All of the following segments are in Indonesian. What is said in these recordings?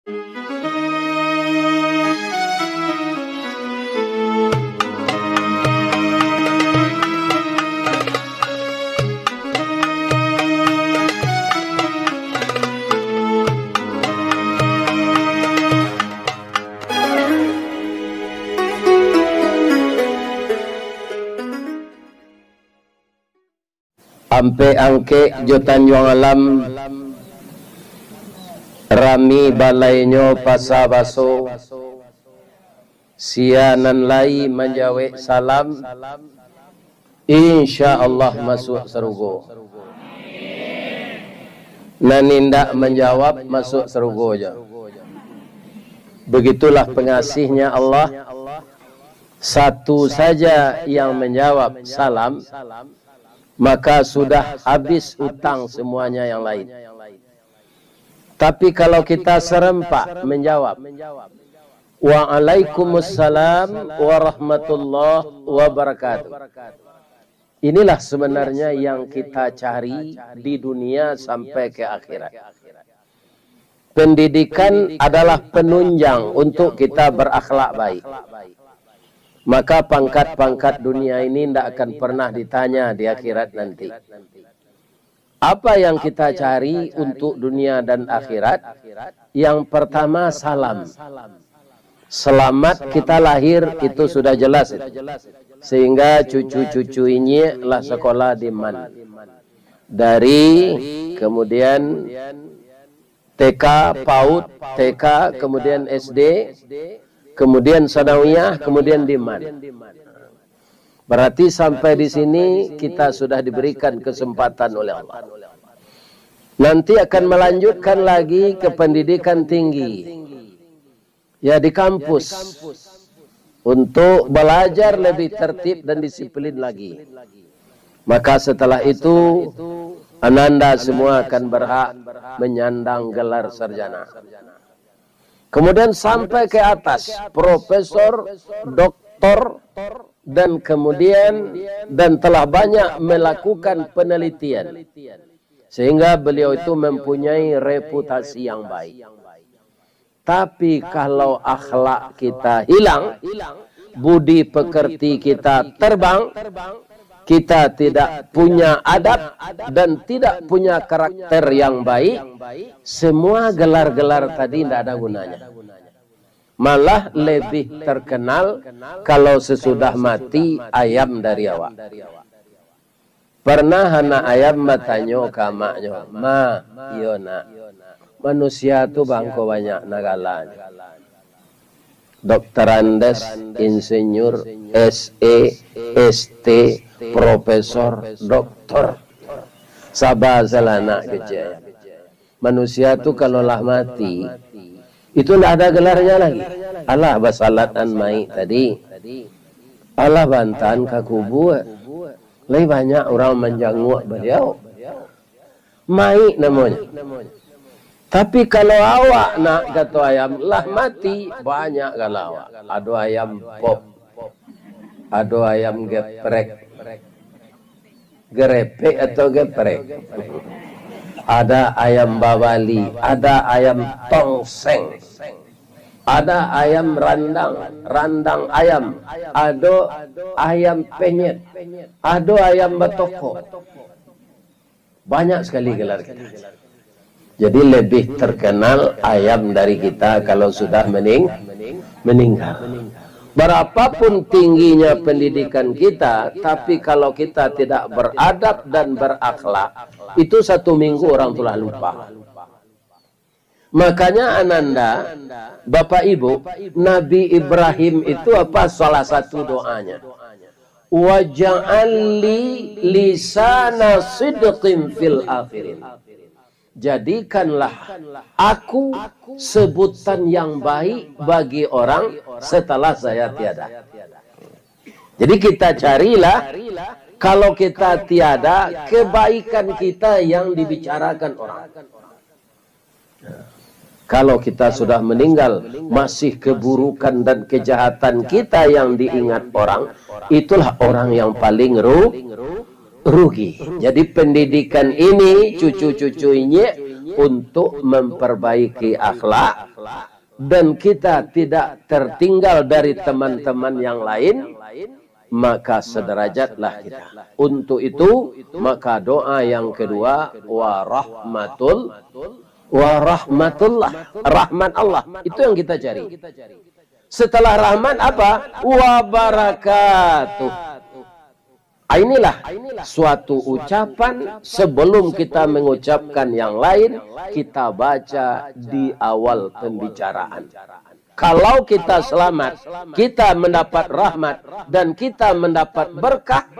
Ampe angke jotan juang alam rami balainyo pasabaso sianan lai menjawe salam insya Allah masuk serugo. Nanindak menjawab masuk serugo aja. Begitulah pengasihnya Allah. Satu saja yang menjawab salam, maka sudah habis utang semuanya yang lain. Tapi kalau kita serempak menjawab Waalaikumsalam warahmatullahi wabarakatuh, inilah sebenarnya yang kita cari di dunia sampai ke akhirat. Pendidikan adalah penunjang untuk kita berakhlak baik. Maka pangkat-pangkat dunia ini tidak akan pernah ditanya di akhirat nanti. Apa yang kita cari untuk dunia dan akhirat? Yang pertama salam. Selamat kita lahir itu sudah jelas. Sehingga cucu-cucu ini lah sekolah di mana. Dari kemudian TK, PAUD, TK, kemudian SD, kemudian sanawiyah, kemudian diman. Berarti sampai di sini kita sudah diberikan kesempatan oleh Allah. Nanti akan melanjutkan lagi ke pendidikan tinggi. Ya di kampus. Untuk belajar lebih tertib dan disiplin lagi. Maka setelah itu Ananda semua akan berhak menyandang gelar sarjana. Kemudian sampai ke atas, profesor, doktor, dan kemudian telah banyak melakukan penelitian. Sehingga beliau itu mempunyai reputasi yang baik. Tapi kalau akhlak kita hilang, budi pekerti kita terbang, kita tidak punya adab dan tidak punya karakter yang baik, semua gelar-gelar tadi tidak ada gunanya. Malah lebih terkenal kalau sesudah mati ayam dari awak. Pernah anak ayam matanyo kamaknyo, ma, iyo nak, manusia tu bangko banyak nagalanya. Dokter Andes, insinyur, SE, ST, profesor, doktor, sabah selana kecil. Manusia tu kalau lah mati, itu tidak ada gelarnya lagi. Allah basalatan mai tadi, Allah bantan kakubu. Lebih banyak orang menjanguk beliau. Mai namanya. Tapi kalau awak nak kata ayam lah mati, banyak kalau awak. Ada ayam pop, ada ayam geprek, gerepek atau geprek. Ada ayam bawali, ada ayam tongseng, ada ayam randang ayam, ada ayam penyet, ada ayam batoko. Banyak sekali gelar kita. Jadi lebih terkenal ayam dari kita kalau sudah meninggal. Berapapun tingginya pendidikan kita, tapi kalau kita tidak beradab dan berakhlak, itu 1 minggu orang telah lupa. Makanya Ananda, Bapak Ibu, Nabi Ibrahim itu apa salah satu doanya? Waj'alli lisana sidqin fil akhirin. Jadikanlah aku sebutan yang baik bagi orang setelah saya tiada. Jadi kita carilah, kalau kita tiada, kebaikan kita yang dibicarakan orang. Kalau kita sudah meninggal, masih keburukan dan kejahatan kita yang diingat orang, itulah orang yang paling rugi. Jadi pendidikan ini, cucu-cucu ini untuk memperbaiki akhlak, dan kita tidak tertinggal dari teman-teman yang lain, maka sederajatlah kita. Untuk itu, maka doa yang kedua, rahmatullah, rahmat Allah. Itu yang kita cari. Setelah rahmat apa? Wa barakatuh. Inilah suatu ucapan sebelum kita mengucapkan yang lain, kita baca di awal pembicaraan. Kalau kita selamat, kita mendapat rahmat, dan kita mendapat berkah,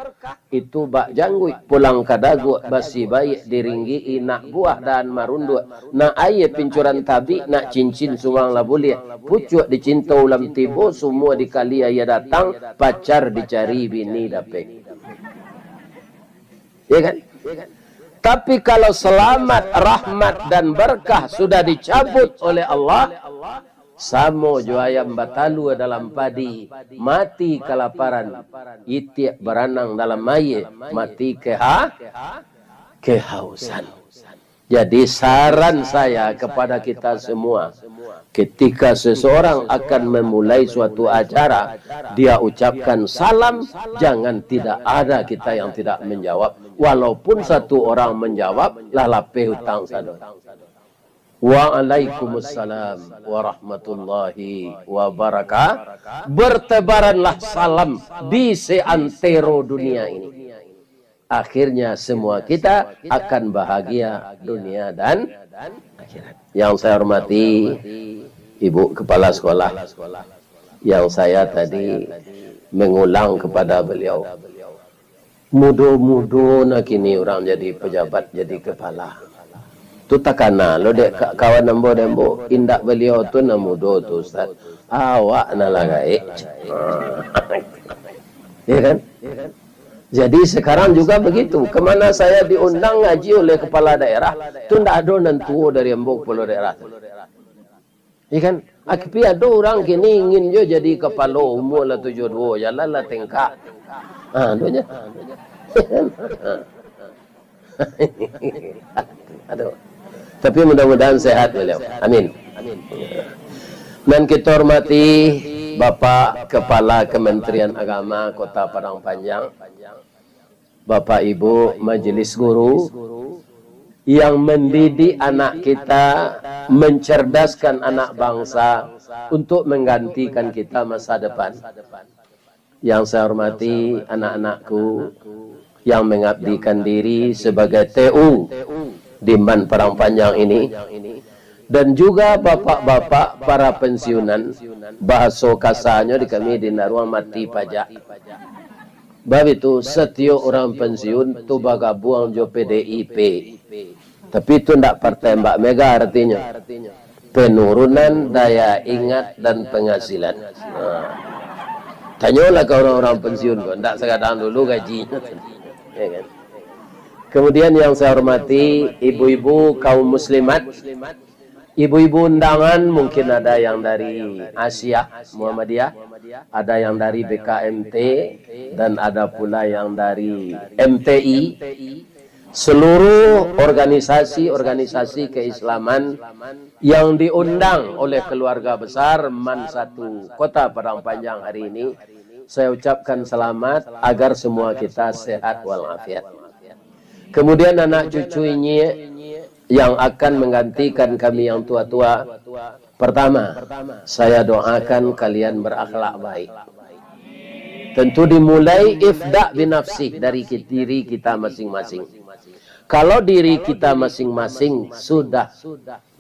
itu bak janggui pulang kadagu basi baik diringgi nak buah dan marundu nak aye pincuran tabi nak cincin sumang labuli pucuk dicinta ulam tibo semua dikali ayah datang pacar dicari bini dapet. Ya kan? Tapi kalau selamat, rahmat dan berkah sudah dicabut oleh Allah, samo jo ayam batalu dalam padi, mati kelaparan, itiak beranang dalam maye, mati kehausan. Jadi saran saya kepada kita semua, ketika seseorang akan memulai suatu acara, dia ucapkan salam, jangan tidak ada kita yang tidak menjawab. Walaupun satu orang menjawab, lalape hutang sadon. Waalaikumsalam warahmatullahi wabarakatuh. Bertebaranlah salam di seantero dunia ini. Akhirnya semua kita akan bahagia dunia dan akhirat. Yang saya hormati Ibu Kepala Sekolah, yang saya tadi mengulang kepada beliau, mudo-mudo nak kini orang jadi pejabat, jadi kepala. Tu takana lo dek kawan nembo indak beliau tu namudo tu Ustaz. Awak nalagai. Ya kan? Jadi sekarang juga begitu. Kemana saya diundang ngaji oleh kepala daerah, tu ndak ada nentu dari embok kepala daerah. Ya kan? Akipi ada orang kini ingin jo jadi kepala umur lah 72, jalan lah tengkak. Doanya. Aduh. Tapi mudah-mudahan sehat beliau. Amin. Dan kita hormati Bapak Kepala Kementerian Agama Kota Padang Panjang, Bapak Ibu Majelis Guru, yang mendidik anak kita, mencerdaskan anak bangsa untuk menggantikan kita masa depan. Yang saya hormati anak-anakku yang mengabdikan diri sebagai TU di Man Padang Panjang ini, dan juga bapak-bapak para pensiunan, bahasa kasarnya di kami di naruang mati pajak. Bab itu setiap orang pensiun tu baga buang jo PDIP, tapi itu ndak partai Mbak Mega, artinya penurunan daya ingat dan penghasilan. Tanyalah ke orang-orang pensiun, ndak sekadang dulu gajinya, ya kan? Kemudian yang saya hormati ibu-ibu kaum muslimat, ibu-ibu undangan, mungkin ada yang dari Asia Muhammadiyah, ada yang dari BKMT, dan ada pula yang dari MTI. Seluruh organisasi-organisasi keislaman yang diundang oleh keluarga besar MAN 1 Kota Padang Panjang hari ini, saya ucapkan selamat agar semua kita sehat walafiat. Kemudian anak cucu ini yang akan menggantikan kami yang tua-tua, pertama, saya doakan kalian berakhlak baik. Tentu dimulai ifda' binafsih, dari diri kita masing-masing. Kalau diri kita masing-masing sudah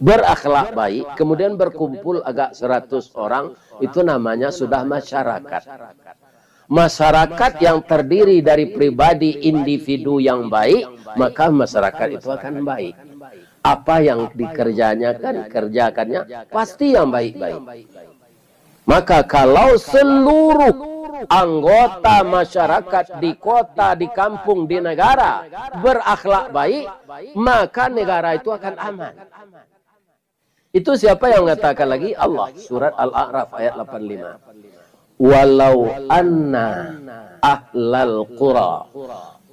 berakhlak baik, kemudian berkumpul agak 100 orang, itu namanya sudah masyarakat. Masyarakat yang terdiri dari pribadi individu yang baik, maka masyarakat itu akan baik. Apa yang kerjakannya pasti yang baik-baik. Maka kalau seluruh anggota masyarakat di kota, di kampung, di negara berakhlak baik, maka negara itu akan aman. Itu siapa yang mengatakan lagi? Allah. Surat Al-A'raf ayat 85. Walau anna ahlal qura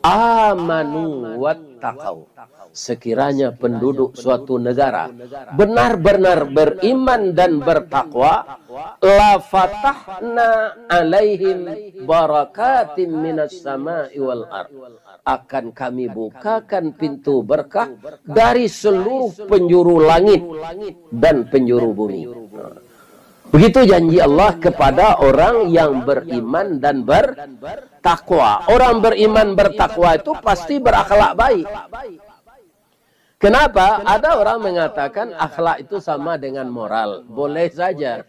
amanu wattaqau sekiranya penduduk suatu negara benar-benar beriman dan bertakwa, la fatahna alaihim barakatim minas sama'i wal ard, akan kami bukakan pintu berkah dari seluruh penjuru langit dan penjuru bumi. Begitu janji Allah kepada orang yang beriman dan bertakwa. Orang beriman bertakwa itu pasti berakhlak baik. Kenapa? Ada orang mengatakan akhlak itu sama dengan moral. Boleh saja.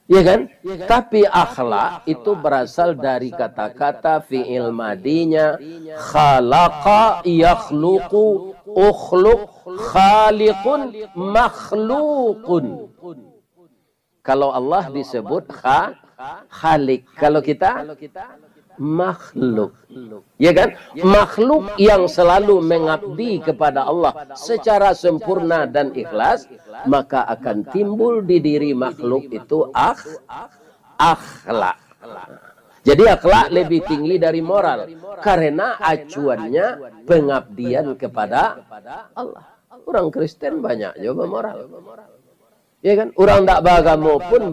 Ya kan? Tapi akhlak itu berasal dari kata-kata fi'il madinya khalaqa yakhluqu ukhluq khaliqun makhluqun. Kalau Allah disebut khalik, kalau kita makhluk. Ya kan? Makhluk yang selalu mengabdi kepada Allah secara sempurna dan ikhlas, maka akan timbul di diri makhluk itu akhlak. Jadi akhlak lebih tinggi dari moral karena acuannya pengabdian kepada Allah. Orang Kristen banyak juga moral. Ya kan? Orang tak beragama pun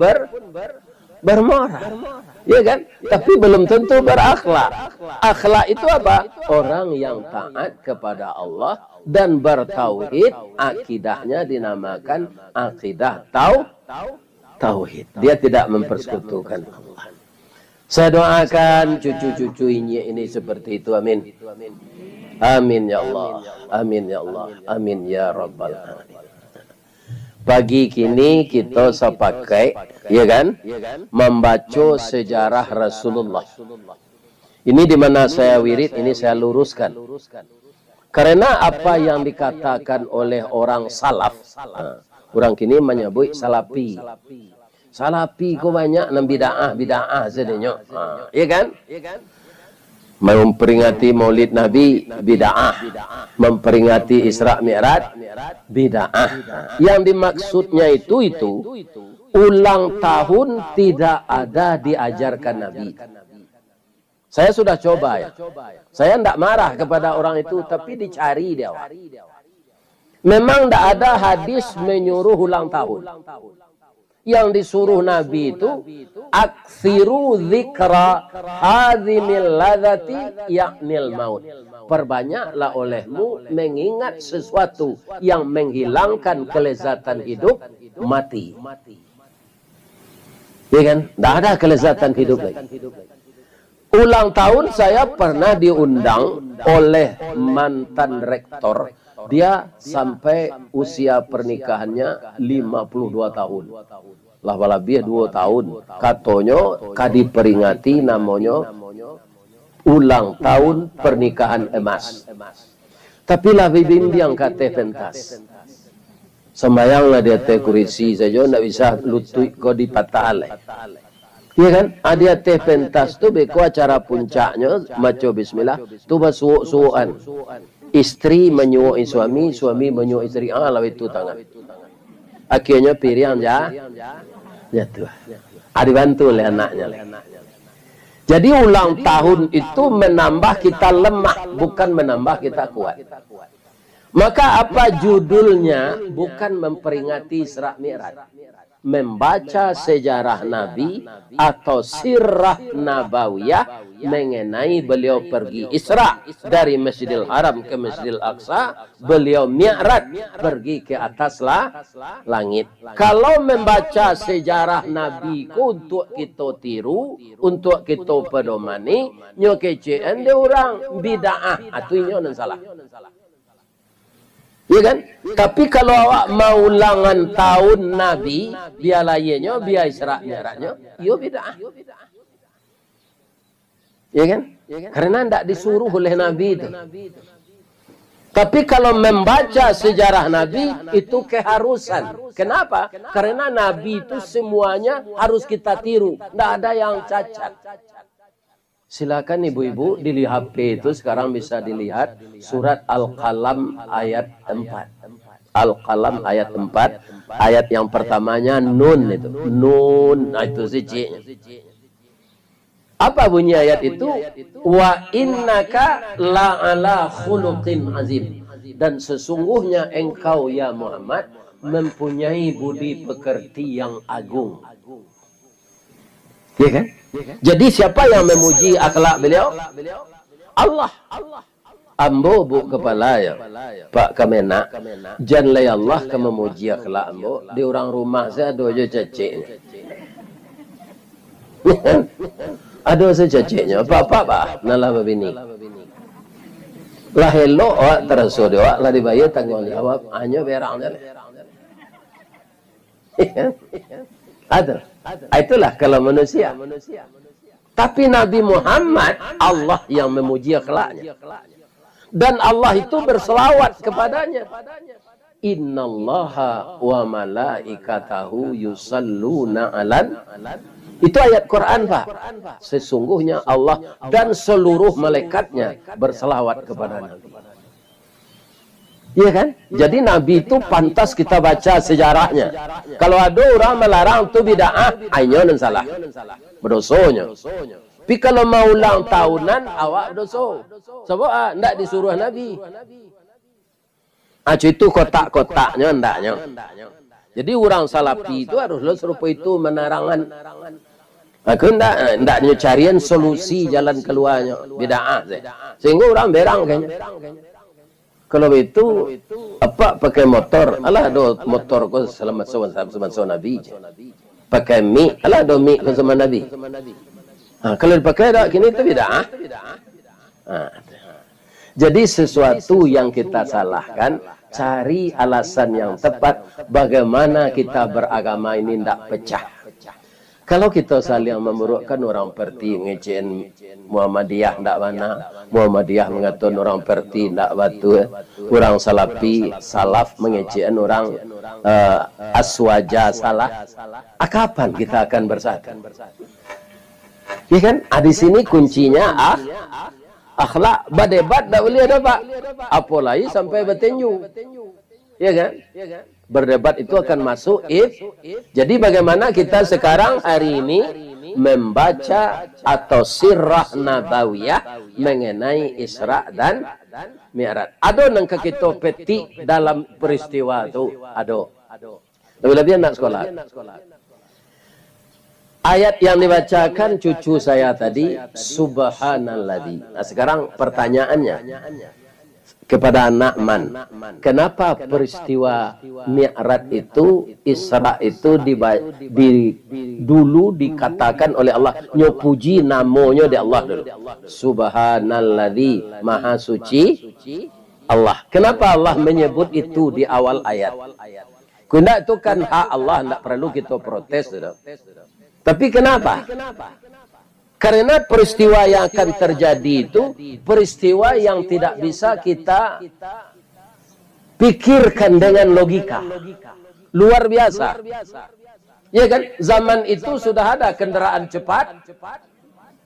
bermoral. Ya kan? Tapi belum tentu berakhlak. Akhlak itu apa? Orang yang taat kepada Allah dan bertauhid, akidahnya dinamakan akidah tauhid. Dia tidak mempersekutukan Allah. Saya doakan cucu-cucu ini seperti itu. Amin. Amin ya Allah. Amin ya Allah. Amin ya Rabbal Alamin. Pagi kini kita sepakai, ya kan, membaca sejarah Rasulullah. Ini di mana saya wirid, ini saya luruskan. Karena apa yang dikatakan oleh orang salaf, orang kini menyebut salafi. Salafi kok banyak nam bid'ah sedenya. Ya kan? Memperingati Maulid Nabi bid'ah, memperingati Isra Mi'raj bid'ah. Yang dimaksudnya itu ulang tahun tidak ada diajarkan Nabi. Saya sudah coba ya. Saya tidak marah kepada orang itu, tapi dicari dia. Memang tidak ada hadis menyuruh ulang tahun. Yang disuruh Nabi itu aksiru dzikra hadzimil ladzati yaknil maut. Perbanyaklah olehmu mengingat sesuatu yang menghilangkan kelezatan hidup, mati. Ya kan? Tidak ada kelezatan hidup lagi. Ulang tahun saya pernah diundang oleh mantan rektor. Dia sampai usia pernikahannya 52 tahun. Lah lebih 2 tahun. Katanya kadi peringati namanya ulang tahun pernikahan emas. Tapi lah bimbing kate pentas. Sembayanglah dia teh kurisi saja ndak bisa lutut kau dipatah. Iya kan? Ada teh pentas tu beko acara puncaknya maco bismillah tu basuuk-suukan. Istri menyuai suami, suami menyuai istri. Lalu itu tangan. Akhirnya piriang jatuh. Dibantu oleh anaknya. Jadi ulang tahun itu menambah kita lemah, bukan menambah kita kuat. Maka apa judulnya? Bukan memperingati Isra Mi'raj. Membaca sejarah Nabi atau sirah nabawiyah mengenai beliau pergi Isra dari Masjidil Haram ke Masjidil Aqsa, beliau Mi'raj pergi ke atas langit. Kalau membaca sejarah Nabi untuk kita tiru, untuk kita pedomani, nyo kecen de orang bid'ah atunya nan salah. Ya kan? Tapi kalau awak mau ulangan tahun Nabi, biar lainnya, biar Isra Mi'rajnya, yo bid'ah. Ya kan? Karena tidak disuruh oleh Nabi itu. Tapi kalau membaca sejarah Nabi, itu keharusan. Kenapa? Karena Nabi itu semuanya harus kita tiru. Tidak ada yang cacat. Silakan ibu-ibu di HP itu sekarang bisa dilihat surat Al-Qalam ayat 4. Al-Qalam ayat 4. Ayat yang pertamanya nun itu. Nun, nah itu si C-nya. Apa bunyi ayat itu? Wa innaka la'ala khuluqin azim. Dan sesungguhnya engkau ya Muhammad mempunyai budi pekerti yang agung. Ya kan? Jadi siapa yang memuji akhlak beliau? Allah. Ambo bu kepala ya Pak Kamena janlai Allah ke memuji akhlak ambo di orang rumah saya ada aja caciknya. Ada secaciknya apa-apa bah nalah babini lah hello awak terasa dia lah dibayar tanggung jawab hanya berangnya ada itulah kalau manusia. Tapi Nabi Muhammad Allah yang memuji akhlaknya. Dan Allah itu berselawat kepadanya. Innallaha wa malaikatahu yusalluna alan. Itu ayat Quran, Pak. Sesungguhnya Allah dan seluruh malaikatnya berselawat kepada Nabi. Iya kan? Jadi Nabi itu pantas kita baca sejarahnya. Kalau ada orang melarang itu bid'ah, ayo dan salah. Berdosonya. Tapi kalau mau ulang tahunan, awak dosa. Sebab tidak disuruh Nabi. Itu kotak-kotaknya, ndaknya. Jadi orang salafi itu haruslah serupa itu menarangan. Aku ndaknya carian solusi jalan keluarnya. Bid'ah. Sehingga orang berang kayaknya. Kalau itu, apa pakai motor? Alah, ada motor kau selamat sama Nabi. Pakai mi, alah ada mi kau sama Nabi. Kalau dipakai dah kini itu bid'ah. Jadi sesuatu yang kita salahkan, cari alasan yang tepat bagaimana kita beragama ini tidak pecah. Kalau kita saling memburukkan orang perti ngecein Muhammadiyah tidak mana, Muhammadiyah mengatakan orang perti tidak batu, orang salafi salaf mengecein orang aswaja salah. Kapan kita akan bersatu? Ya kan? Di sini kuncinya akhlak. Berdebat tak boleh ada Pak. Apalagi sampai bertinju. Ya kan? Berdebat itu akan masuk Jadi bagaimana kita sekarang hari ini membaca atau sirah nabawiyah mengenai Isra dan Mi'raj. Ada nang kita petik dalam peristiwa itu. Ada. Lebih-lebih anak sekolah. Ayat yang dibacakan cucu saya tadi, Subhanalladzi. Nah, sekarang pertanyaannya kepada anak man, kenapa peristiwa Mi'raj itu, Isra itu dulu dikatakan oleh Allah, nyopuji namanya di Allah dulu. Subhanalladzi, maha suci Allah. Kenapa Allah menyebut itu di awal ayat? Karena itu kan hak Allah, tidak perlu kita protes. Tapi kenapa? Karena peristiwa yang akan terjadi itu peristiwa yang tidak bisa kita pikirkan dengan logika. Luar biasa. Ya kan? Zaman itu sudah ada kendaraan cepat,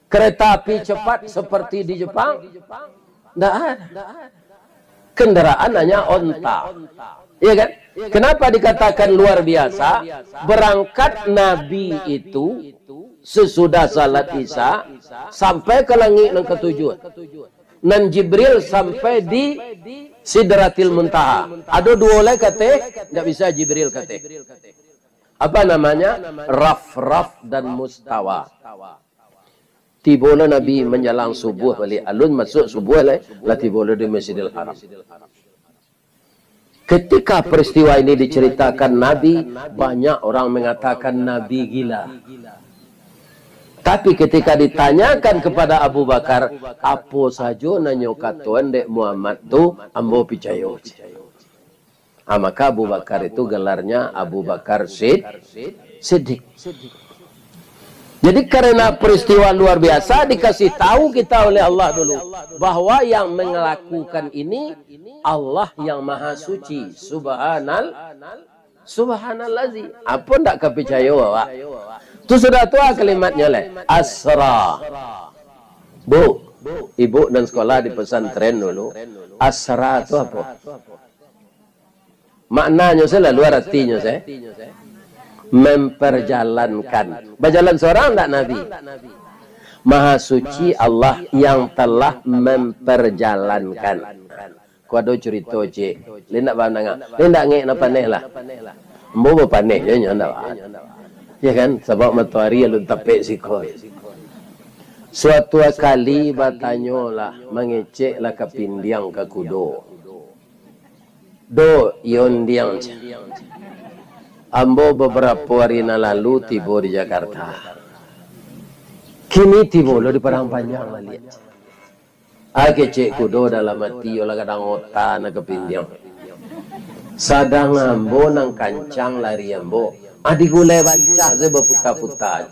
kereta api cepat seperti di Jepang. Tidak ada. Kendaraan hanya onta. Ya kan? Kenapa dikatakan luar biasa? Berangkat Nabi itu sesudah salat Isya sampai ke langit yang ketujuh. Dan Jibril sampai di Sidratil Muntaha. Ada dua oleh kata, tidak bisa Jibril kata. Apa namanya? Raf-raf dan mustawa. Tibola Nabi menjelang subuh balik alun masuk subuh lah tibola di Masjidil Haram. Ketika peristiwa ini diceritakan Nabi, banyak orang mengatakan Nabi gila. Tapi ketika ditanyakan kepada Abu Bakar, apa saja nanya katuan dek Muhammad tu, ambo percaya. Maka Abu Bakar itu gelarnya Abu Bakar Siddiq. Jadi karena peristiwa luar biasa dikasih tahu kita oleh Allah dulu bahwa yang melakukan ini Allah yang maha suci. Subhanalladzi. Apa ndak kepercaya Pak? Itu sudah tua kalimatnya lah. Asra. Bu, ibu dan sekolah di pesantren dulu. Asra itu apa? Maknanya saya luar artinya saya. Memperjalankan. Berjalan seorang tak Nabi? Maha suci Allah yang telah memperjalankan. Ku ada cerita cik. Le nak pandang. Le nak ngek nak paneh lah. Mbo berpaneh je nya ndak. Ya kan? Sebab matahari lu tapek sikoi. Suatu kali batanyolah mengeceklah ke pindiang ke kudo. Do yon diang. Ambo beberapa hari lalu tiba di Jakarta. Kini tiba lo di Padang Panjang lah lihat. Ake cek kudo dalam hati olah kadang otak nak kepindiang. Sadang ambo nang kancang lari ambo. Adik gulai bancak saya berputar-putar.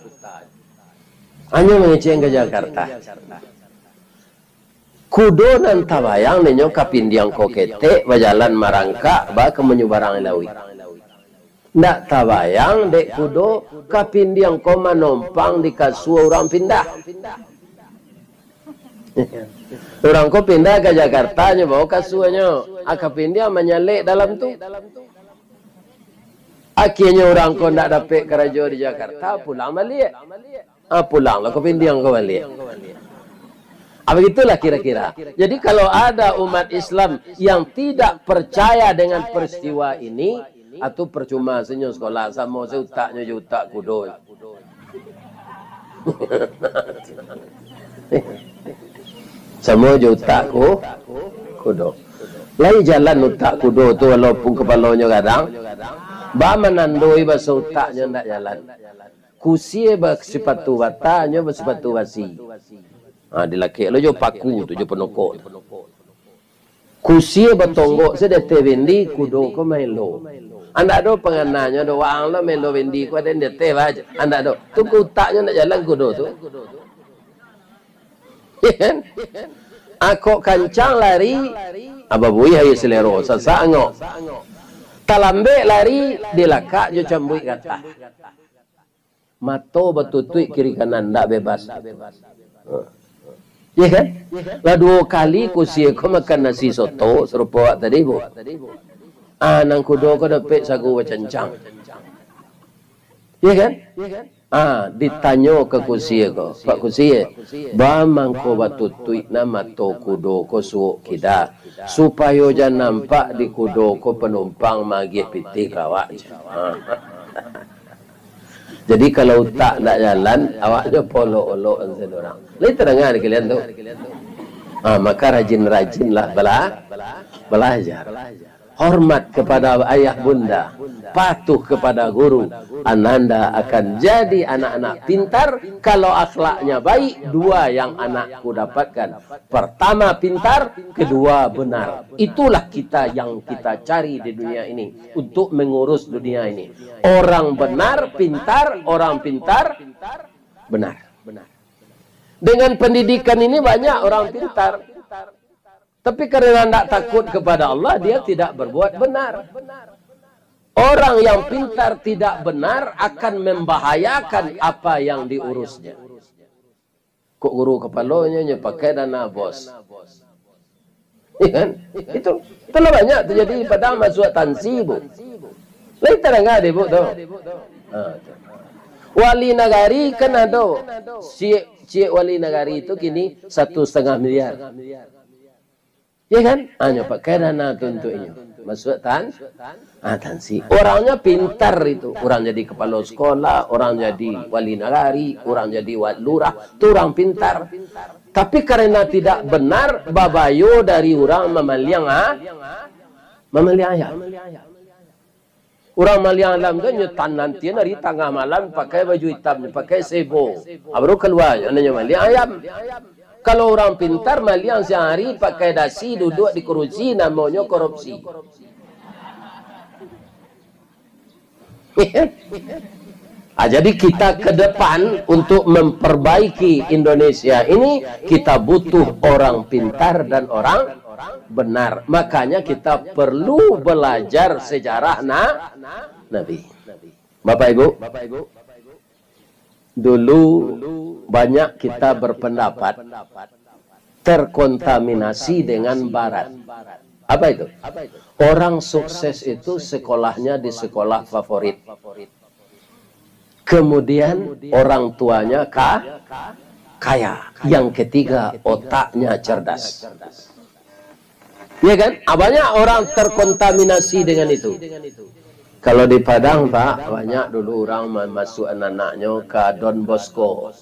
Hanya mengecek ke Jakarta. Kudo nan tabayang nenyo kapindiang kokete bajalan marangka ba ke menyubarang ilawi. Ndak tabayang dek kudo kapindiang koma nompang di kasua orang pindah. Orang ko pindah ke Jakarta nyo bawa kasuanya. Kapindiang menyalek dalam tu. Akhirnya orang ko ndak dapat kerja di Jakarta pulang balik. Pulang lah kapindiang ko balik. Begitulah kira-kira. Jadi kalau ada umat Islam yang tidak percaya dengan peristiwa ini, atau percuma senyum sekolah sama seutaknya jutak kudo. Sama jutak kudo. Lai jalan utak kudo tu walaupun kepalanya kadang, ba menandoi bahasa utaknya ndak jalan. Kusie bersepatu batanya bersepatu basi. Dilaki lo jo paku tu jo penokok. Kusie betonggok sedete bendi kudo ko mailo. Anda do pengananya do wang lo melo bendi ko den dete baje. Anda do tu utaknya nak jalan kudo tu. Kan? Ako kancang lari ababui hayu selero sasango. Talambe lari dilaka jo cambui kata. Mato betutui kiri kanan ndak bebas. Ya kan? Lah 2 kali kusie ko makan nasi soto serupa tadi bu. Nang kudo ko dapat sagu wacancang. Ya kan? Ditanyo ke kusie ko. Pak kusie, ba mangko batutui nama to kudo ko suuk kita. Supaya jan nampak di kudo ko penumpang magih pitik awak. Jadi kalau tak nak jalan, awaknya polo-olo orang. Lain terdengar kalian tu. Maka rajin-rajinlah belajar. Hormat kepada ayah bunda, patuh kepada guru. Ananda akan jadi anak-anak pintar kalau akhlaknya baik. 2 yang anakku dapatkan. Pertama pintar, kedua benar. Itulah kita yang kita cari di dunia ini untuk mengurus dunia ini. Orang benar pintar, orang pintar benar. Dengan pendidikan ini banyak orang pintar. Tapi karena tidak takut kepada Allah, dia tidak berbuat benar. Orang yang pintar tidak benar akan membahayakan apa yang diurusnya. Kok guru kepalanya pakai dana bos. Kan? Itulah banyak terjadi pada masuk tansi bu. Lain terangah deh bu tu. Wali nagari kan ada. Cik wali nagari itu kini 1,5 miliar. Ya kan? Hanya pakai dana tu untuk ini. Masuk tansi. Orangnya pintar itu. Orang jadi kepala sekolah, orang jadi wali nagari, orang jadi lurah. Itu orang pintar. Tapi karena tidak benar, babayo dari orang memaliang ayam. Orang maliang alam tu nyetan nanti dari tengah malam pakai baju hitam, pakai sebo. Baru keluar, namanya maliang ayam. Kalau orang pintar maliang sehari pakai dasi duduk di kerusi namanya korupsi. Jadi kita ke depan untuk memperbaiki Indonesia ini kita butuh orang pintar dan orang benar. Makanya kita perlu belajar sejarah Nabi. Bapak Ibu, dulu banyak kita berpendapat terkontaminasi dengan barat. Apa itu? Orang sukses itu sekolahnya di sekolah favorit. Kemudian orang tuanya kaya. Yang ketiga otaknya cerdas. Ya kan? Banyak orang terkontaminasi dengan itu. Kalau di Padang, Pak, banyak dulu orang masuk anak-anaknya ke Don Bosco.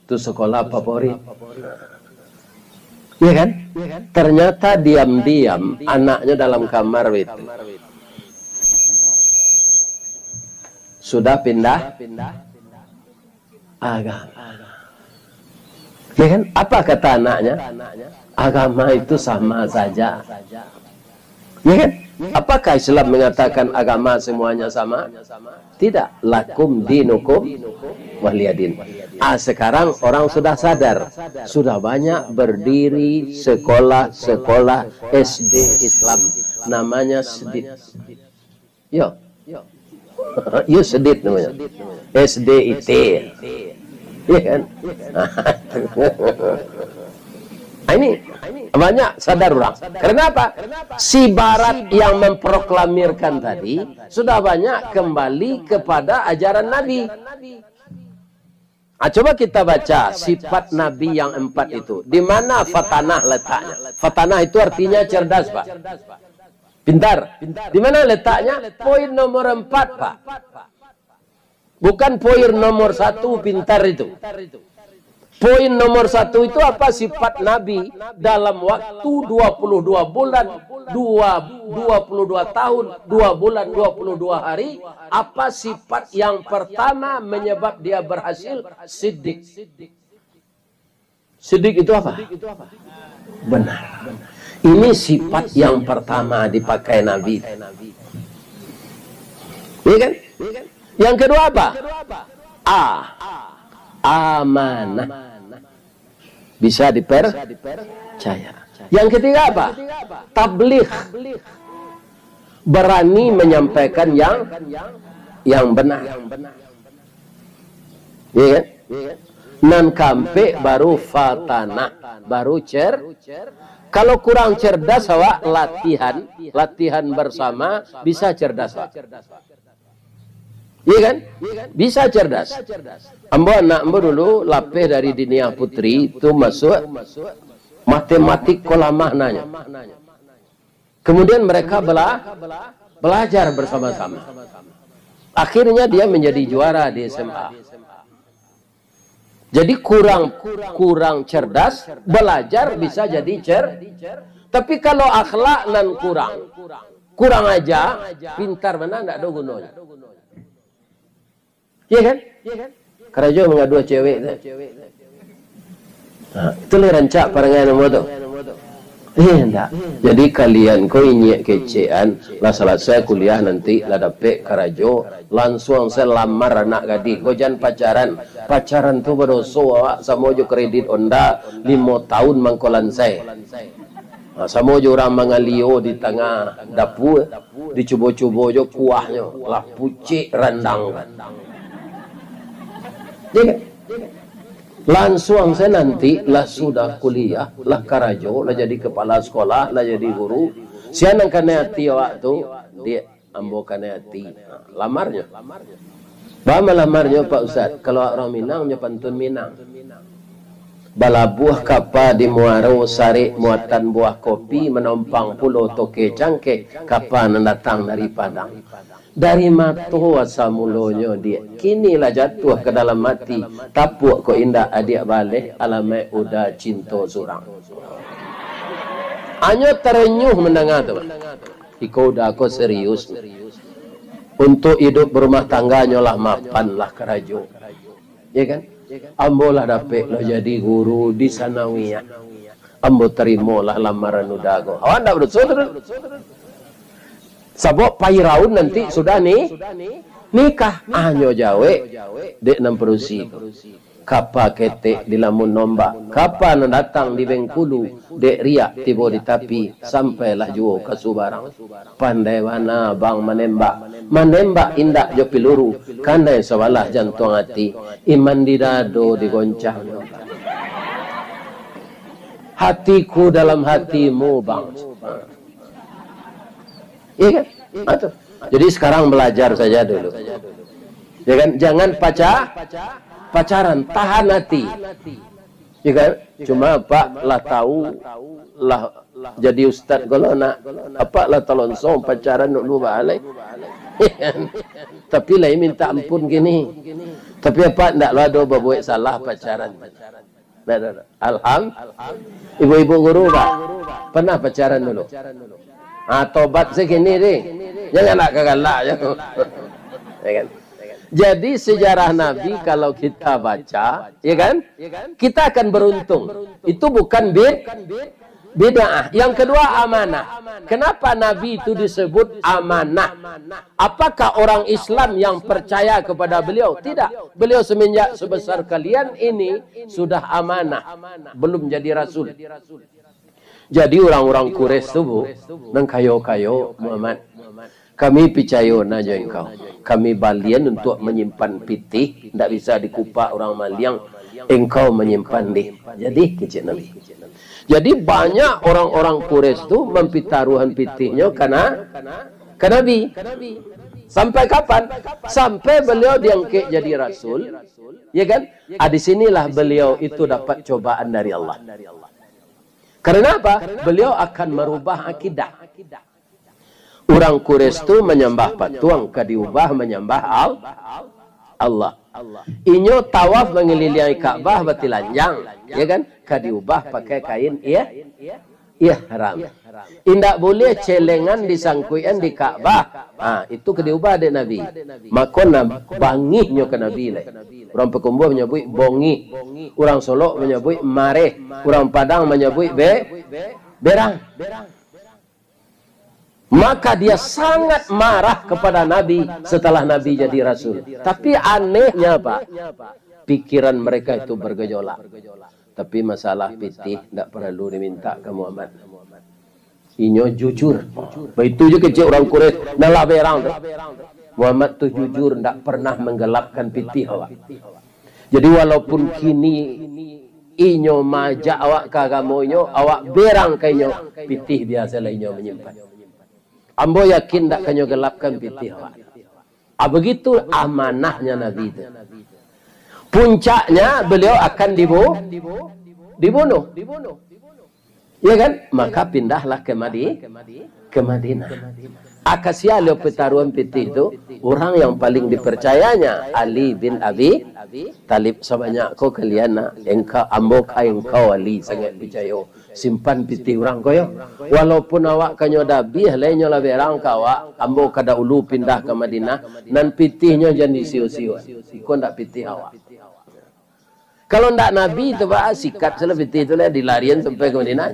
Itu sekolah favorit. Ya kan? Ternyata diam-diam anaknya dalam kamar itu sudah pindah agama. Ya kan? Apa kata anaknya? Agama itu sama saja. Ya kan? Apakah Islam mengatakan agama semuanya sama? Tidak. Lakum dinukum waliyadin. Sekarang orang sudah sadar. Sudah banyak berdiri sekolah-sekolah SD Islam. Namanya sedit. Yo. Yo sedit namanya. SDIT. Iya kan? Ini banyak sadar orang. Kenapa? Si Barat yang memproklamirkan tadi sudah banyak kembali kepada ajaran Nabi. Coba kita baca sifat Nabi yang 4 itu. Di mana fatanah letaknya? Fatanah itu artinya cerdas, Pak. Pintar. Di mana letaknya? Poin nomor 4, Pak. Bukan poin nomor 1 pintar itu. Poin nomor 1 itu apa sifat Nabi dalam waktu 22 bulan, 22 tahun, 2 bulan, 22 hari. Apa sifat yang pertama menyebab dia berhasil? Siddiq. Siddiq itu apa? Benar. Ini sifat yang pertama dipakai Nabi. Iya kan? Yang kedua apa? Amanah. Bisa dipercaya. Yang ketiga apa? Tabligh. Berani menyampaikan yang benar. Iya kan? Nan kampe baru fatanah, baru Kalau kurang cerdas, awak latihan bersama bisa cerdas, Pak. Iya kan? Bisa cerdas. Anak ambo dulu lapeh dari Dinia Putri itu masuk matematik kolam maknanya. Kemudian mereka belajar bersama-sama. Akhirnya dia menjadi juara di SMA. Jadi kurang cerdas, belajar bisa jadi Tapi kalau akhlak nan kurang aja, pintar mana enggak ada gunanya. Iya kan? Kerajo mengadu cewek. Nah, itu le rancak parangan nomor tu. Enggak. Jadi kalian kau inyek kecean, lah selesai kuliah nanti lah dapet kerajo, langsung saya lamar anak gadis. Kau jangan pacaran. Pacaran tu berdoso awak sama jo kredit Honda 5 tahun mangkolan saya. Nah, sama jo orang mangalio di tengah dapur, dicoba-coba jo kuahnya, lah pucik rendang. Langsung saya nanti lah sudah kuliah, lah karajo, lah jadi kepala sekolah, lah jadi guru. Siapa yang hati waktu dia ambo hati lamarnya. Bama lamarnya Pak Ustaz. Kalau orang Minang nya pantun Minang. Bala buah kapa di muaro sari muatan buah kopi menompang pulau toke cangke kapan datang dari Padang. Dari matu asal mulonyo dia. Kinilah jatuh ke dalam mati. Tapuk ko indah adik balik. Alamai udah cinta surang. Anyo terenyuh mendengar tu. Iko udah aku serius. Untuk hidup berumah tangganya lah mapan lah kerajo. Ya kan? Ambo lah dapet lo jadi guru di sanawiyah. Ambo terima lah lamaran udago. Awak tak bersudut. Sabok pairaun nanti sudah nikah anyo jawe dek 60 kapa ketek di lamun nombak kapan datang di Bengkulu dek riak tiba di tapi sampailah juo ke Subarang pandai mana bang menembak indak jo piluru kandai sewalah jantung hati iman di dado digoncang hatiku dalam hatimu bang. Iya kan? Atau. Jadi sekarang belajar saja dulu. Ya kan? Jangan pacaran, tahan hati. Ya kan? Cuma Pak lah tahu lah jadi ustaz kalau nak apa lah talonsong pacaran nak lu balik. Tapi lah minta ampun gini. Tapi apa ndak lo ada berbuat salah pacaran. Alhamdulillah. Ibu-ibu guru Pak pernah pacaran dulu. Tobat segini deh. Jangan nak galak ya. Ya kan? Jadi sejarah Nabi kalau kita baca, ya kan? Kita akan beruntung. Itu bukan bid'ah. Yang kedua amanah. Kenapa Nabi itu disebut amanah? Apakah orang Islam yang percaya kepada beliau? Tidak. Beliau semenjak sebesar kalian ini sudah amanah. Belum jadi rasul. Jadi orang-orang Quraisy itu nang kayo-kayo Muhammad. Kami percaya naja engkau. Kami balian untuk menyimpan pitih, tidak bisa dikupak orang maliang. Engkau menyimpan deh. Jadi kecil Nabi. Jadi banyak orang-orang Quraisy itu mempitaruhan pitihnya karena Nabi. Sampai kapan? Sampai beliau diangkat jadi rasul. Ya kan? Di sinilah beliau itu dapat cobaan dari Allah. Karena apa? Beliau akan merubah akidah. Orang Quraisy itu menyembah patung, diubah menyembah Allah. Inyo tawaf mengelilingi Ka'bah batilanjang, ya kan? Diubah pakai kain ihram. Indak boleh celengan disangkuian di Ka'bah. Itu diubah dek Nabi. Maka bangihnya ke Nabi lah. Orang Pekumbuh menyebut bongi, orang Solo menyebut mareh, orang Padang menyebut berang. Maka dia sangat marah kepada Nabi setelah Nabi jadi Rasul. Tapi anehnya Pak, pikiran mereka itu bergejolak. Tapi masalah pitih tidak perlu diminta ke Muhammad. Inyo jujur. Itu je kecil orang Quraisy nalah berang. Muhammad tu jujur tidak pernah menggelapkan pitih awak. Jadi walaupun kini inyo majak awak ke agama inyo, awak berang ke inyo, pitih biasa lah inyo menyimpan. Ambo yakin tak kanyo gelapkan pitih awak. Begitu amanahnya Nabi itu. Puncaknya beliau akan dibunuh. Ya kan? Maka pindahlah ke Madinah. Akasia leo petaruan pitih itu orang yang paling dipercayanya Ali bin Abi Talib. Sebanyak kau kalian engkau ambo engkau Ali sangat percaya simpan pitih orang kau ya. Walaupun awak kanyo dabi lainnya lah berang kawak ambo kada ulu pindah ke Madinah nan pitihnya jangan disiu-siu. Kau ndak pitih awak. Kalau ndak Nabi itu Pak sikat sela pitih itu lah dilarian sampai ke Madinah.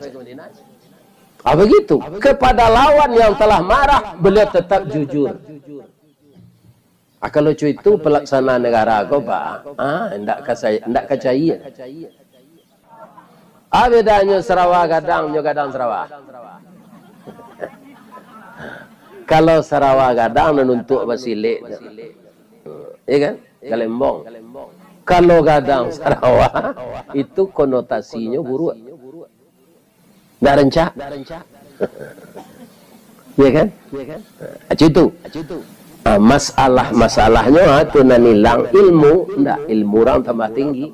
Begitu. Kepada lawan yang telah marah, beliau tetap jujur. Kalau itu pelaksanaan negara kau Pak. Ndak kacaya. Bedanya Sarawak gadang, gadang Sarawak. Kalau Sarawak gadang menuntuk basilik. Ya kan? Galembong. Kalau gadang Sarawak, itu konotasinya buruk. Nggak rencak. Ya kan? Itu. Masalahnya itu nanilang ilmu. Nggak, ilmu orang tambah tinggi.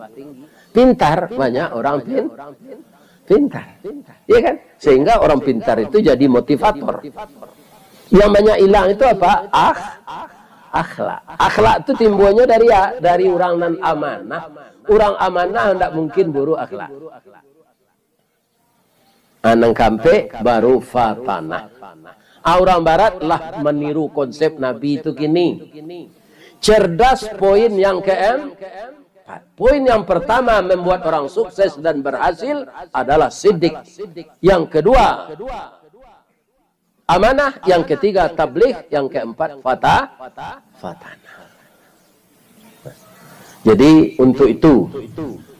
Pintar. Banyak orang pintar. Ya kan? Sehingga orang pintar itu jadi motivator. Yang banyak hilang itu apa? Akhlak. Akhlak itu timbulnya dari orang nan amanah. Orang amanah tidak mungkin buruk akhlak. Anang kampe baru fatanah. Orang barat lah meniru konsep Nabi itu kini. Cerdas poin yang keempat. Poin yang pertama membuat orang sukses dan berhasil adalah sidik. Yang kedua amanah. Yang ketiga tabligh. Yang keempat fatanah. Jadi untuk itu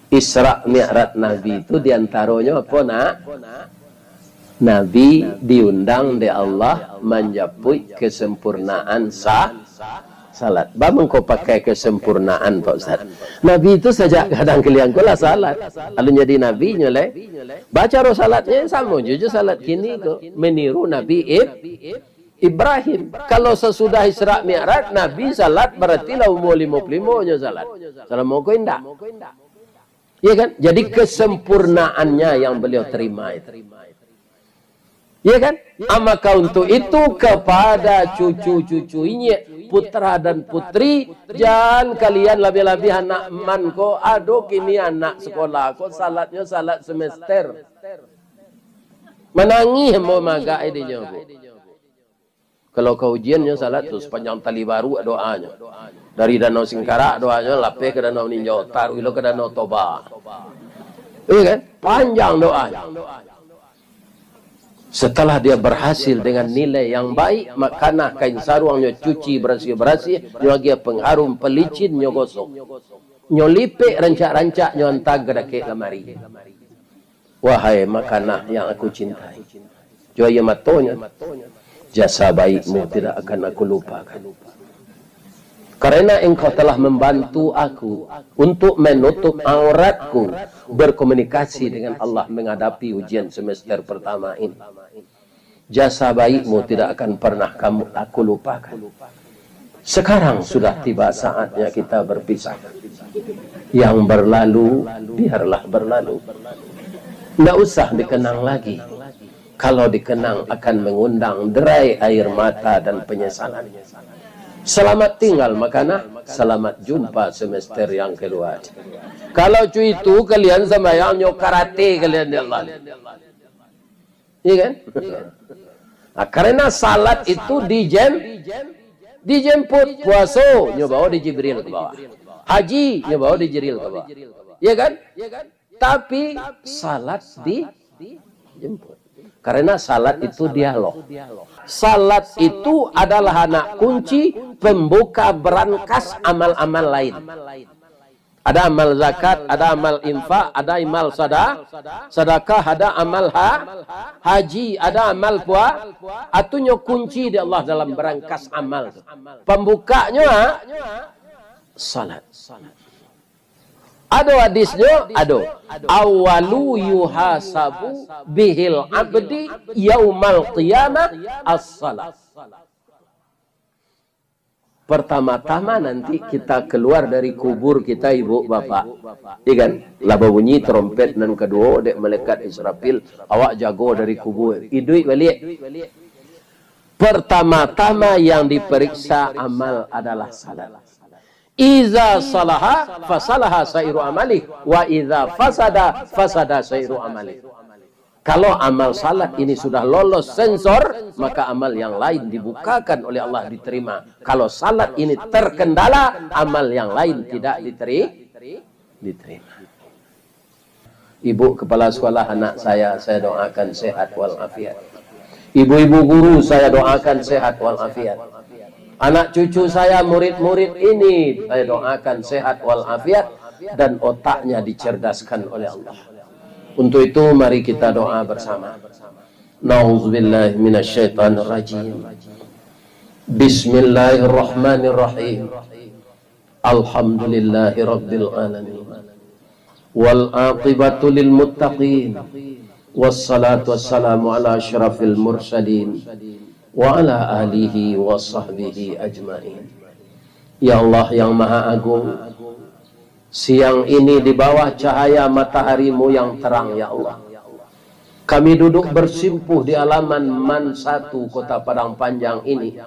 Isra Mi'raj Nabi itu diantaranya apa nak? Nabi diundang oleh Allah mencapai kesempurnaan salat. Bang kau pakai kesempurnaan Pak Ustaz. Nabi itu saja kadang kalian kau lah salat. Lalu jadi Nabi nyoleh. Baca roh salatnya sama jujur salat kini kau meniru Nabi Ibrahim. Kalau sesudah Isra Mi'raj Nabi salat berarti lah umur 55 nya salat. Salam mau kau indah. Ya kan? Jadi kesempurnaannya yang beliau terima itu. Ya kan? Maka untuk itu kepada cucu-cucunya, putra dan putri, jangan kalian lebih-lebih anak man ko, aduh kini anak sekolah ko salatnya salat semester. Menangis mau maga idenya bu. Kalau kau ujiannya salat tu sepanjang tali baru doanya. Dari Danau Singkarak doanya lapeh ke Danau Ninjau, taruhlah ke Danau Toba. Iya kan? Panjang doanya. Setelah dia berhasil dengan nilai yang baik, makana kain sarungnya cuci bersih-bersih, nyogia pengharum pelicin nyo gosok. Nyo lipik rancak-rancak nyo antag ke lemari. Wahai makana yang aku cintai. Joya matonya. Jasa baikmu tidak akan aku lupakan. Karena engkau telah membantu aku untuk menutup auratku berkomunikasi dengan Allah menghadapi ujian semester pertama ini. Jasa baikmu tidak akan pernah aku lupakan. Sekarang sudah tiba saatnya kita berpisah. Yang berlalu, biarlah berlalu. Tidak usah dikenang lagi. Kalau dikenang akan mengundang derai air mata dan penyesalan. Selamat tinggal makana, selamat jumpa semester yang kedua. Kalau cuy itu kalian sembahyang nyok karate kalian di Allah. Iya kan? Nah, karena salat itu dijemput, puasa nyobawa di Jibril ke bawah. Haji nyobawa di Jibril ke bawah. Iya kan? Tapi salat dijemput. Karena salat itu dialog. Salat itu adalah anak kunci pembuka berangkas amal-amal lain. Ada amal zakat, ada amal infak, ada amal sedekah, ada amal haji, ada amal puasa. Atunya kunci di Allah dalam berangkas amal. Pembukanya salat. Ada hadisnya, ada. Awalu yuhasabu bihil abdi yaumal qiyamah as-salat. Pertama-tama nanti kita keluar dari kubur kita ibu bapak. Iya kan? Laba bunyi trompet dan kedua dek malaikat Israfil, awak jago dari kubur. Idui balik. Pertama-tama yang diperiksa amal adalah salat. Iza salaha fasalaha sairu amali wa iza fasada sairu amali. Kalau amal salat ini sudah lolos sensor, maka amal yang lain dibukakan oleh Allah diterima. Kalau salat ini terkendala, amal yang lain tidak diterima. Ibu kepala sekolah anak saya doakan sehat walafiat. Ibu-ibu guru saya doakan sehat walafiat. Anak cucu saya, murid-murid ini, saya doakan sehat walafiat dan otaknya dicerdaskan oleh Allah. Untuk itu mari kita doa bersama. Nauzubillahi minasyaitonirrajim. Bismillahirrahmanirrahim. Alhamdulillahi rabbil alamin. Wal aqibatu lil muttaqin. Wassalatu wassalamu ala asyrafil mursalin. Wa ala alihi wa sahbihi ajma'in. Ya Allah yang Maha Agung, siang ini di bawah cahaya mataharimu yang terang ya Allah, kami duduk bersimpuh di halaman Man 1 Kota Padang Panjang ini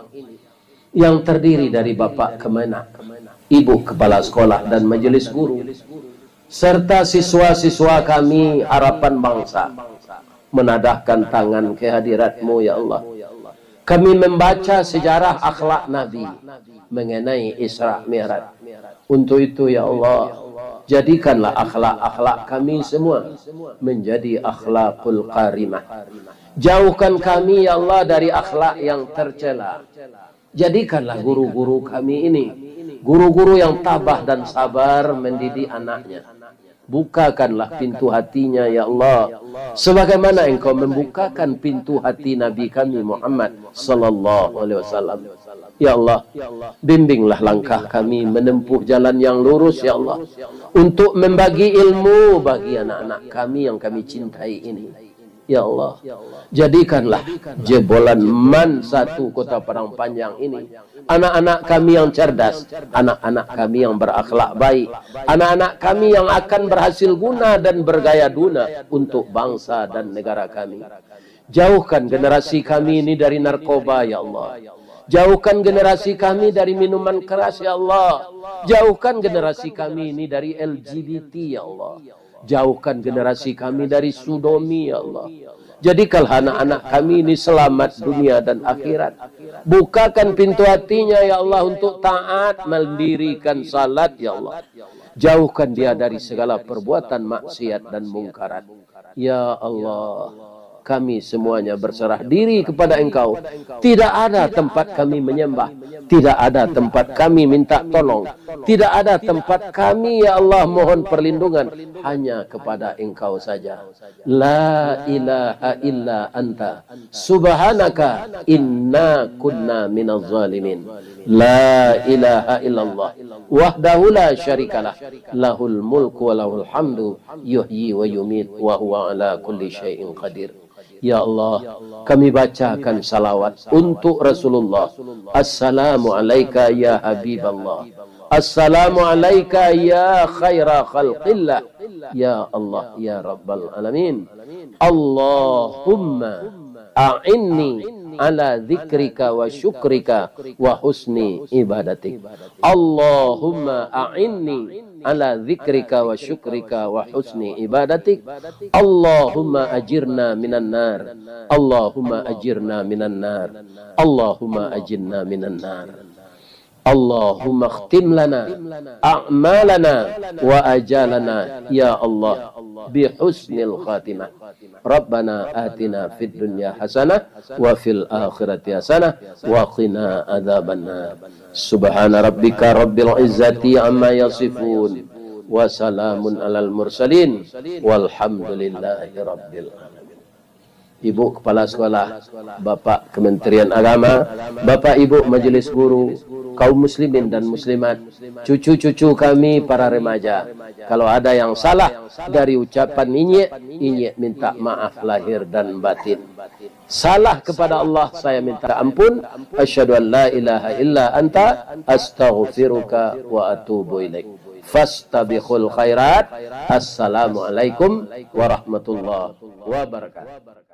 yang terdiri dari Bapak Kemenak, Ibu Kepala Sekolah dan Majelis Guru serta siswa-siswa kami Harapan Bangsa menadahkan tangan kehadiratmu ya Allah. Kami membaca sejarah akhlak Nabi mengenai Isra Mi'raj. Untuk itu ya Allah, jadikanlah akhlak-akhlak kami semua menjadi akhlakul karimah. Jauhkan kami ya Allah dari akhlak yang tercela. Jadikanlah guru-guru kami ini guru-guru yang tabah dan sabar mendidik anaknya. Bukakanlah pintu hatinya ya Allah, sebagaimana Engkau membukakan pintu hati Nabi kami Muhammad sallallahu alaihi wasallam. Ya Allah, bimbinglah langkah kami menempuh jalan yang lurus ya Allah, untuk membagi ilmu bagi anak-anak kami yang kami cintai ini. Ya Allah, jadikanlah jebolan MAN 1 Kota Padang Panjang ini anak-anak kami yang cerdas, anak-anak kami yang berakhlak baik, anak-anak kami yang akan berhasil guna dan bergaya guna untuk bangsa dan negara kami. Jauhkan generasi kami ini dari narkoba, ya Allah. Jauhkan generasi kami dari minuman keras, ya Allah. Jauhkan generasi kami ini dari LGBT, ya Allah. Jauhkan generasi kami dari sodomi, ya Allah. Jadikanlah anak-anak kami ini selamat dunia dan akhirat. Bukakan pintu hatinya, ya Allah, untuk taat, mendirikan salat, ya Allah. Jauhkan dia dari segala perbuatan maksiat dan mungkarat. Ya Allah, kami semuanya berserah diri kepada Engkau. Tidak ada tempat kami menyembah, tidak ada tempat kami minta tolong, tidak ada tempat kami, ya Allah, mohon perlindungan, hanya kepada Engkau saja. La ilaha illa anta subhanaka inna kunna minaz zalimin. La ilaha illallah wahdahu la syarikalah, lahul mulku wa lahul hamdu, yuhyi wa yumit wa huwa ala kulli syai'in qadir. Ya Allah, kami bacakan salawat untuk Rasulullah. Assalamu alayka ya Habiballah. Assalamu alayka ya khaira khalqillah. Ya Allah, ya Rabbal Alamin. Allahumma a'inni ala dzikrika wa syukrika wa husni ibadatik. Allahumma a'inni ala dzikrika wa syukrika wa husni ibadatik. Allahumma ajirna minan nar. Allahumma ajirna minan nar. Allahumma ajirna minan nar. Allahumma khtim lana a'malana wa ajalana ya Allah bi husnil khatimah. Rabbana atina fid dunya hasanah wa fil akhirati hasanah wa qina adzabannar. Subhana rabbika rabbil izzati amma yasifun wa salamun alal mursalin walhamdulillahi rabbil alamin. Ibu Kepala Sekolah, Bapak Kementerian Agama, Bapak Ibu Majelis Guru, kaum muslimin dan muslimat, cucu-cucu kami para remaja. Kalau ada yang salah dari ucapan Inyek minta maaf lahir dan batin. Salah kepada Allah saya minta ampun. Asyhadu an la ilaha illa anta astaghfiruka wa atubu ilaik. Fastabiqul khairat. Assalamualaikum warahmatullahi wabarakatuh.